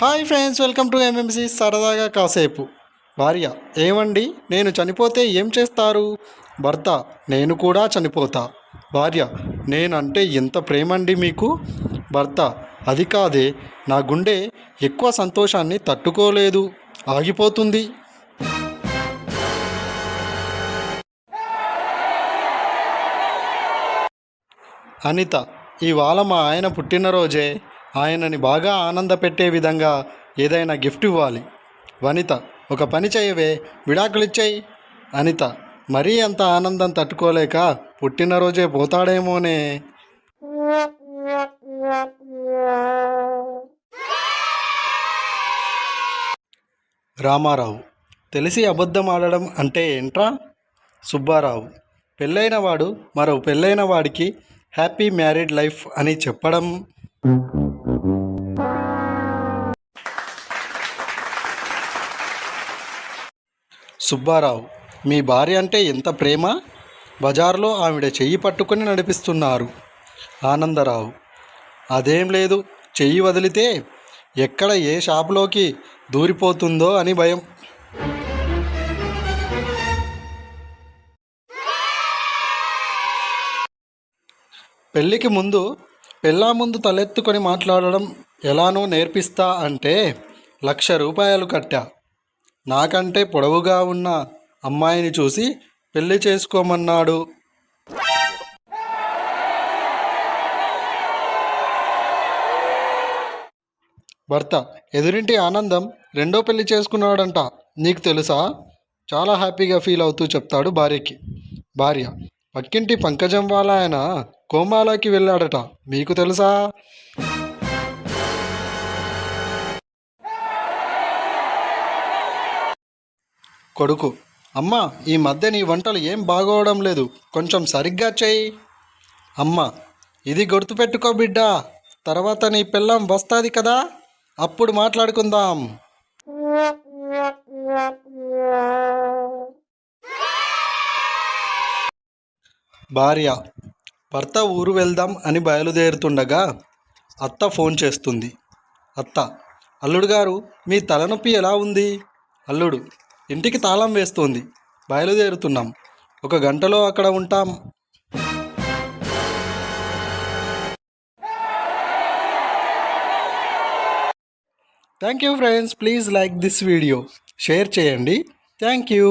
Hi friends, welcome to MMC సరదాగా కాసేపు. భార్య: ఏమండి, నేను చనిపోతే ఏం చేస్తారు? భర్త: నేను కూడా చనిపోతా. భార్య: నేనంటే ఎంత ప్రేమండి మీకు? భర్త: అది కాదే, నా గుండె ఎక్కువ సంతోషాన్ని తట్టుకోలేదు, ఆగిపోతుంది. అనిత: ఇవాళ మా ఆయన పుట్టినరోజే, ఆయనని బాగా ఆనందపెట్టే విధంగా ఏదైనా గిఫ్ట్ ఇవ్వాలి. వనిత: ఒక పని చేయవే, విడాకులిచ్చేయి. అనిత: మరీ అంత ఆనందం తట్టుకోలేక పుట్టినరోజే పోతాడేమోనే. రామారావు: తెలిసి అబద్ధం ఆడడం అంటే ఏంట్రా? సుబ్బారావు: పెళ్ళైన వాడు మరో పెళ్ళైన వాడికి హ్యాపీ మ్యారీడ్ లైఫ్ అని చెప్పడం. సుబ్బారావు: మీ భార్య అంటే ఎంత ప్రేమ, బజార్లో ఆవిడ చెయ్యి పట్టుకొని నడిపిస్తున్నారు. ఆనందరావు: అదేం లేదు, చెయ్యి వదిలితే ఎక్కడ ఏ షాపులోకి దూరిపోతుందో అని భయం. పెళ్ళికి ముందు పెళ్ళా ముందు తలెత్తుకొని మాట్లాడడం ఎలానో నేర్పిస్తా అంటే ₹1,00,000 కట్టా. నాకంటే పొడవుగా ఉన్న అమ్మాయిని చూసి పెళ్లి చేసుకోమన్నాడు. భర్త: ఎదురింటి ఆనందం రెండో పెళ్లి చేసుకున్నాడంట, నీకు తెలుసా? చాలా హ్యాపీగా ఫీల్ అవుతూ చెప్తాడు భార్యకి. భార్య: పక్కింటి పంకజం వాళ్ళ ఆయన కోమాలోకి వెళ్ళాడట, మీకు తెలుసా? కొడుకు: అమ్మ, ఈ మధ్య నీ వంటలు ఏం బాగోవడం లేదు, కొంచెం సరిగ్గా చెయ్యి. అమ్మ: ఇది గుర్తుపెట్టుకో బిడ్డా, తర్వాత నీ పిల్లం వస్తుంది కదా, అప్పుడు మాట్లాడుకుందాం. భార్య: భర్త ఊరు వెళ్దాం అని బయలుదేరుతుండగా అత్త ఫోన్ చేస్తుంది. అత్త: అల్లుడు గారు, మీ తలనొప్పి ఎలా ఉంది? అల్లుడు: ఇంటికి తాళం వేస్తోంది, బయలుదేరుతున్నాం, 1 గంటలో అక్కడ ఉంటాం. Thank you friends, please like this video, share చేయండి. Thank you.